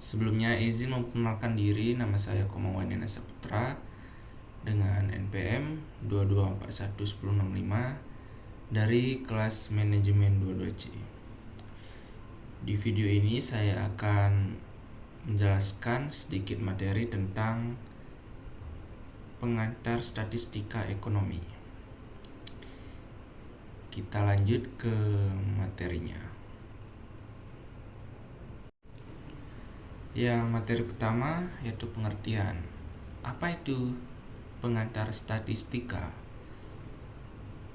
Sebelumnya izin memperkenalkan diri, nama saya Komawanina Saputra dengan NPM 22411065 dari kelas manajemen 22C. Di video ini saya akan menjelaskan sedikit materi tentang pengantar statistika ekonomi. Kita lanjut ke materinya. Yang materi pertama yaitu pengertian. Apa itu pengantar statistika?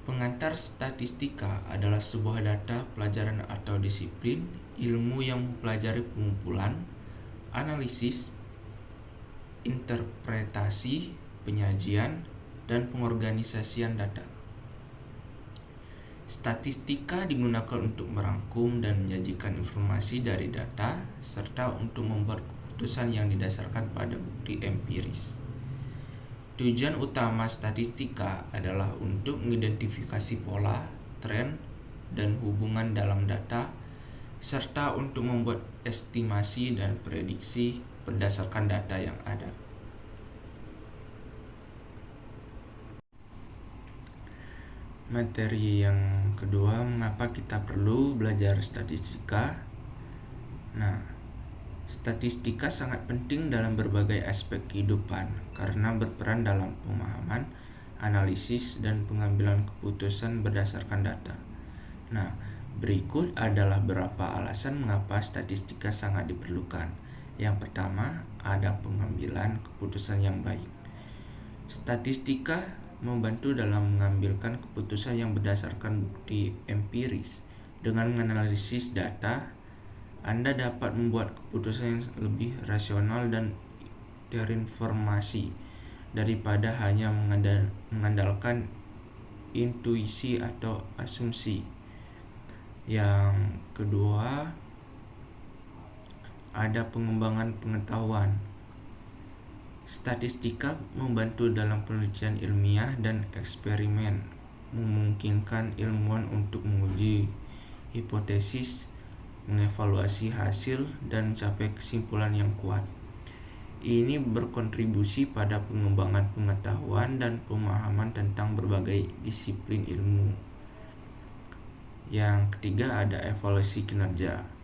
Pengantar statistika adalah sebuah data, pelajaran atau disiplin ilmu yang mempelajari pengumpulan, analisis, interpretasi, penyajian, dan pengorganisasian data. Statistika digunakan untuk merangkum dan menyajikan informasi dari data serta untuk membuat keputusan yang didasarkan pada bukti empiris. Tujuan utama statistika adalah untuk mengidentifikasi pola, tren, dan hubungan dalam data serta untuk membuat estimasi dan prediksi berdasarkan data yang ada. Materi yang kedua, mengapa kita perlu belajar statistika? Nah, statistika sangat penting dalam berbagai aspek kehidupan karena berperan dalam pemahaman, analisis, dan pengambilan keputusan berdasarkan data. Nah, berikut adalah beberapa alasan mengapa statistika sangat diperlukan. Yang pertama, ada pengambilan keputusan yang baik. Statistika membantu dalam mengambilkan keputusan yang berdasarkan bukti empiris. Dengan menganalisis data, Anda dapat membuat keputusan yang lebih rasional dan terinformasi daripada hanya mengandalkan intuisi atau asumsi. Yang kedua, ada pengembangan pengetahuan. Statistika membantu dalam penelitian ilmiah dan eksperimen, memungkinkan ilmuwan untuk menguji hipotesis, mengevaluasi hasil, dan mencapai kesimpulan yang kuat. Ini berkontribusi pada pengembangan pengetahuan dan pemahaman tentang berbagai disiplin ilmu. Yang ketiga, ada evaluasi kinerja.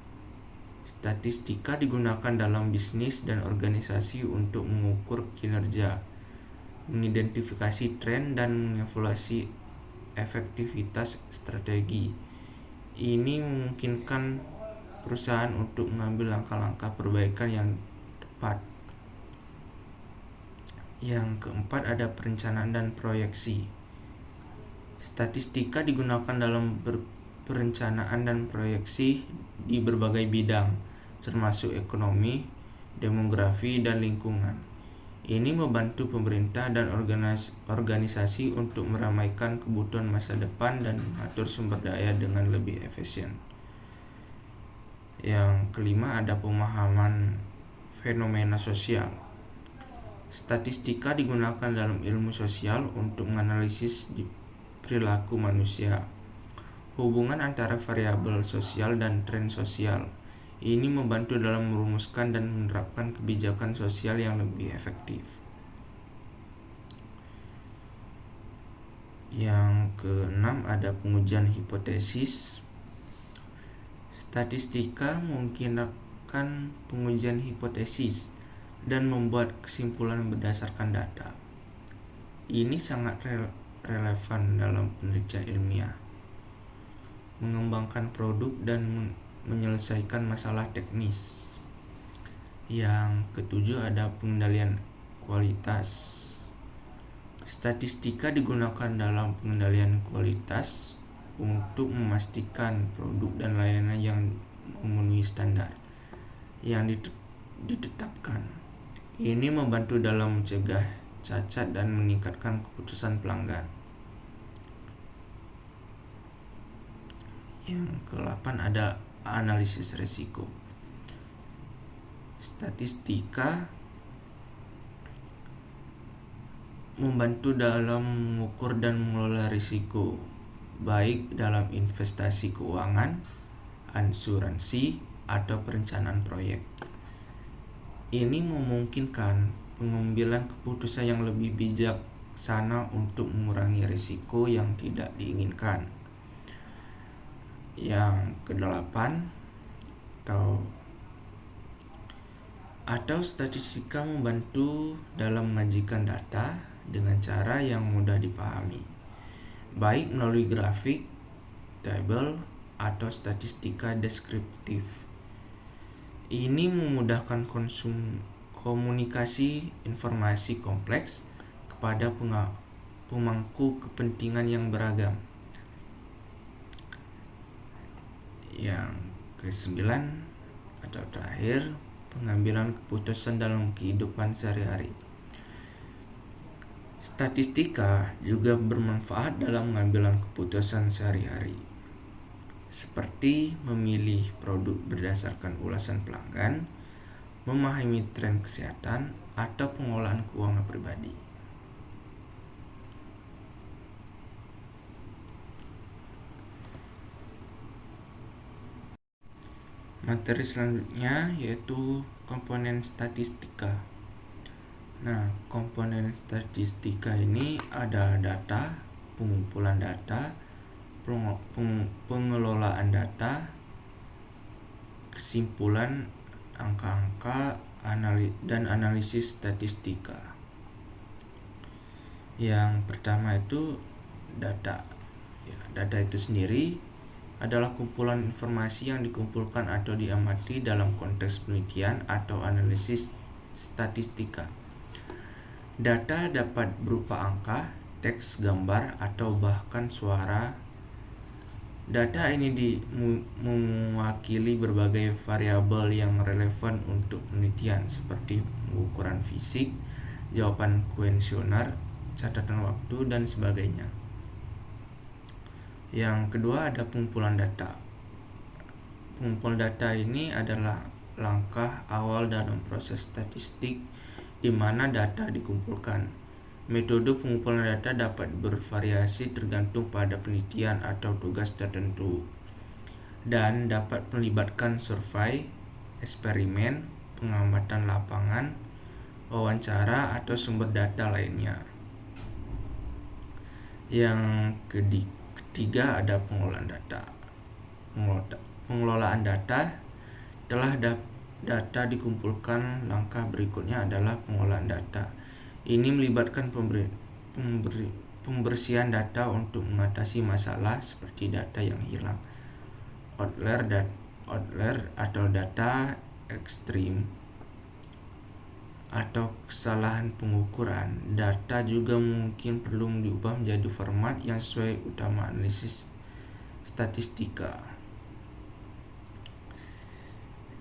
Statistika digunakan dalam bisnis dan organisasi untuk mengukur kinerja, mengidentifikasi tren, dan mengevaluasi efektivitas strategi. Ini memungkinkan perusahaan untuk mengambil langkah-langkah perbaikan yang tepat. Yang keempat, ada perencanaan dan proyeksi. Statistika digunakan dalam perencanaan dan proyeksi di berbagai bidang, termasuk ekonomi, demografi, dan lingkungan. Ini membantu pemerintah dan organisasi untuk meramaikan kebutuhan masa depan dan mengatur sumber daya dengan lebih efisien. Yang kelima, ada pemahaman fenomena sosial. Statistika digunakan dalam ilmu sosial untuk menganalisis perilaku manusia, hubungan antara variabel sosial dan tren sosial. Ini membantu dalam merumuskan dan menerapkan kebijakan sosial yang lebih efektif. Yang keenam, ada pengujian hipotesis. Statistika memungkinkan pengujian hipotesis dan membuat kesimpulan berdasarkan data. Ini sangat relevan dalam penelitian ilmiah, mengembangkan produk, dan menyelesaikan masalah teknis. Yang ketujuh, ada pengendalian kualitas. Statistika digunakan dalam pengendalian kualitas untuk memastikan produk dan layanan yang memenuhi standar yang ditetapkan. Ini membantu dalam mencegah cacat dan meningkatkan keputusan pelanggan. Yang ke-8, ada analisis risiko. Statistika membantu dalam mengukur dan mengelola risiko, baik dalam investasi keuangan, asuransi, atau perencanaan proyek. Ini memungkinkan pengambilan keputusan yang lebih bijaksana untuk mengurangi risiko yang tidak diinginkan. Yang kedelapan, atau statistika membantu dalam menyajikan data dengan cara yang mudah dipahami, baik melalui grafik, tabel, atau statistika deskriptif. Ini memudahkan komunikasi informasi kompleks kepada pemangku kepentingan yang beragam. Yang ke-9 atau terakhir, pengambilan keputusan dalam kehidupan sehari-hari. Statistika juga bermanfaat dalam pengambilan keputusan sehari-hari, seperti memilih produk berdasarkan ulasan pelanggan, memahami tren kesehatan, atau pengolahan keuangan pribadi. Materi selanjutnya yaitu komponen statistika. Nah, komponen statistika ini ada data, pengumpulan data, pengelolaan data, kesimpulan angka-angka, dan analisis statistika. Yang pertama itu data. Data itu sendiri adalah kumpulan informasi yang dikumpulkan atau diamati dalam konteks penelitian atau analisis statistika. Data dapat berupa angka, teks, gambar, atau bahkan suara. Data ini mewakili berbagai variabel yang relevan untuk penelitian seperti ukuran fisik, jawaban kuesioner, catatan waktu, dan sebagainya. Yang kedua ada pengumpulan data. Pengumpulan data ini adalah langkah awal dalam proses statistik di mana data dikumpulkan. Metode pengumpulan data dapat bervariasi tergantung pada penelitian atau tugas tertentu dan dapat melibatkan survei, eksperimen, pengamatan lapangan, wawancara, atau sumber data lainnya. Yang ketiga ada pengolahan data. Pengelolaan data. Setelah data dikumpulkan, langkah berikutnya adalah pengolahan data. Ini melibatkan pembersihan data untuk mengatasi masalah seperti data yang hilang, outlier atau data ekstrim, atau kesalahan pengukuran. Data juga mungkin perlu diubah menjadi format yang sesuai utama analisis statistika.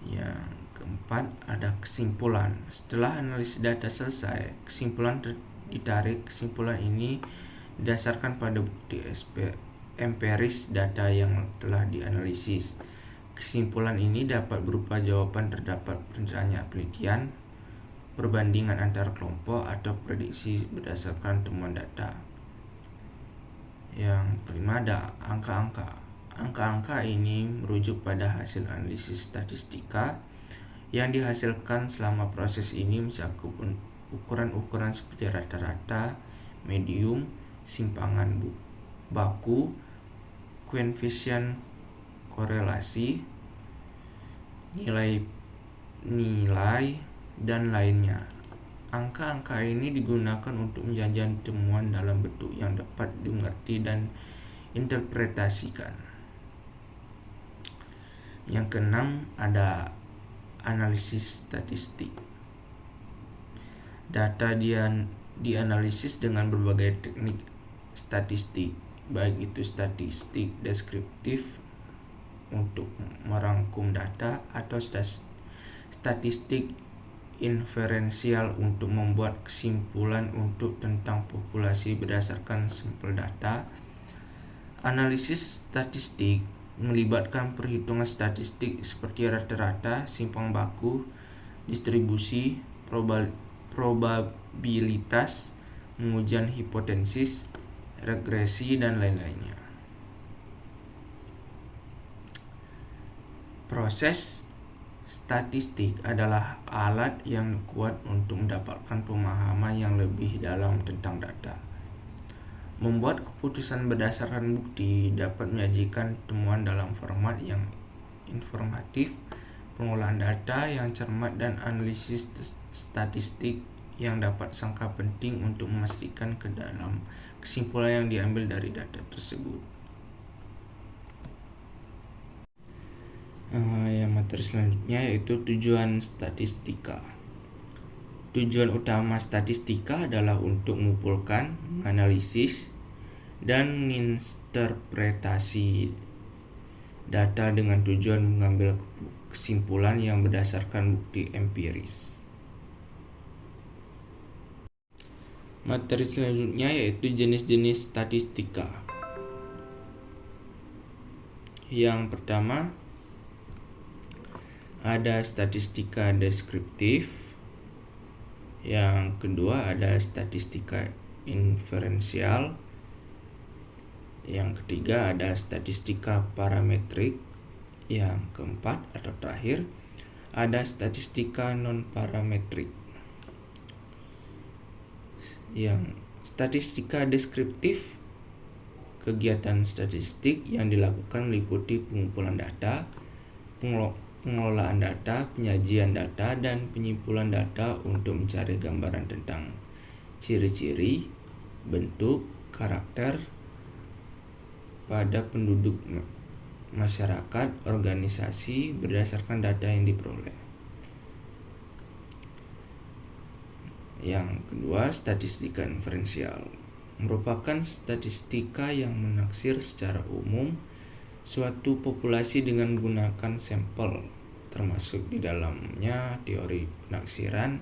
Yang keempat ada kesimpulan. Setelah analisis data selesai, kesimpulan ditarik. Kesimpulan ini didasarkan pada bukti empiris data yang telah dianalisis. Kesimpulan ini dapat berupa jawaban terdapat perencanaan penelitian, perbandingan antar kelompok, atau prediksi berdasarkan temuan data. Yang kelima ada angka-angka. Angka-angka ini merujuk pada hasil analisis statistika yang dihasilkan selama proses ini, mencakup ukuran-ukuran seperti rata-rata, medium, simpangan baku, koefisien korelasi, nilai, dan lainnya. Angka-angka ini digunakan untuk menjanjikan temuan dalam bentuk yang dapat dimengerti dan interpretasikan. Yang keenam ada analisis statistik. Data dianalisis dengan berbagai teknik statistik, baik itu statistik deskriptif untuk merangkum data atau statistik inferensial untuk membuat kesimpulan tentang populasi berdasarkan sampel data. Analisis statistik melibatkan perhitungan statistik seperti rata-rata, simpang baku, distribusi, probabilitas, pengujian hipotesis, regresi, dan lain-lainnya. Proses Statistik adalah alat yang kuat untuk mendapatkan pemahaman yang lebih dalam tentang data. Membuat keputusan berdasarkan bukti dapat menyajikan temuan dalam format yang informatif, pengolahan data yang cermat, dan analisis statistik yang dapat sangat penting untuk memastikan ke dalam kesimpulan yang diambil dari data tersebut. Yang materi selanjutnya yaitu tujuan statistika. Tujuan utama statistika adalah untuk mengumpulkan, menganalisis, dan menginterpretasi data dengan tujuan mengambil kesimpulan yang berdasarkan bukti empiris. Materi selanjutnya yaitu jenis-jenis statistika. Yang pertama, ada statistika deskriptif. Yang kedua ada statistika inferensial. Yang ketiga ada statistika parametrik. Yang keempat atau terakhir ada statistika non parametrik. Yang statistika deskriptif, kegiatan statistik yang dilakukan meliputi pengumpulan data, pengelolaan data, penyajian data, dan penyimpulan data untuk mencari gambaran tentang ciri-ciri, bentuk, karakter pada penduduk masyarakat, organisasi berdasarkan data yang diperoleh. Yang kedua, statistika inferensial merupakan statistika yang menaksir secara umum suatu populasi dengan menggunakan sampel, termasuk di dalamnya teori penaksiran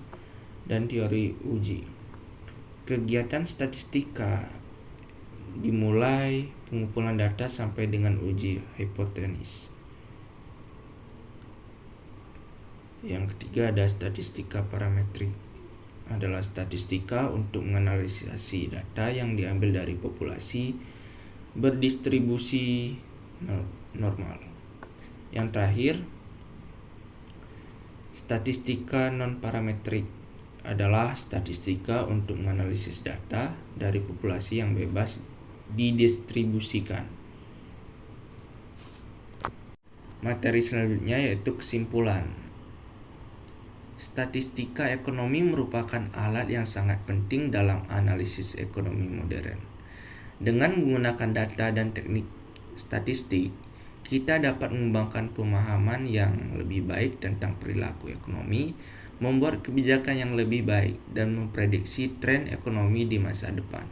dan teori uji. Kegiatan statistika dimulai pengumpulan data sampai dengan uji hipotesis. Yang ketiga ada statistika parametrik, adalah statistika untuk menganalisis data yang diambil dari populasi berdistribusi normal. Yang terakhir, statistika non parametrik adalah statistika untuk menganalisis data dari populasi yang bebas didistribusikan. Materi selanjutnya yaitu kesimpulan. Statistika ekonomi merupakan alat yang sangat penting dalam analisis ekonomi modern. Dengan menggunakan data dan teknik statistik, kita dapat mengembangkan pemahaman yang lebih baik tentang perilaku ekonomi, membuat kebijakan yang lebih baik, dan memprediksi tren ekonomi di masa depan.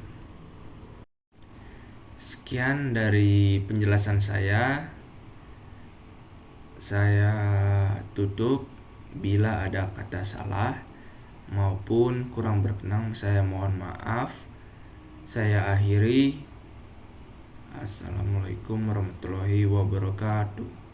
Sekian dari penjelasan saya. Saya tutup. Bila ada kata salah maupun kurang berkenan, saya mohon maaf. Saya akhiri. Assalamualaikum warahmatullahi wabarakatuh.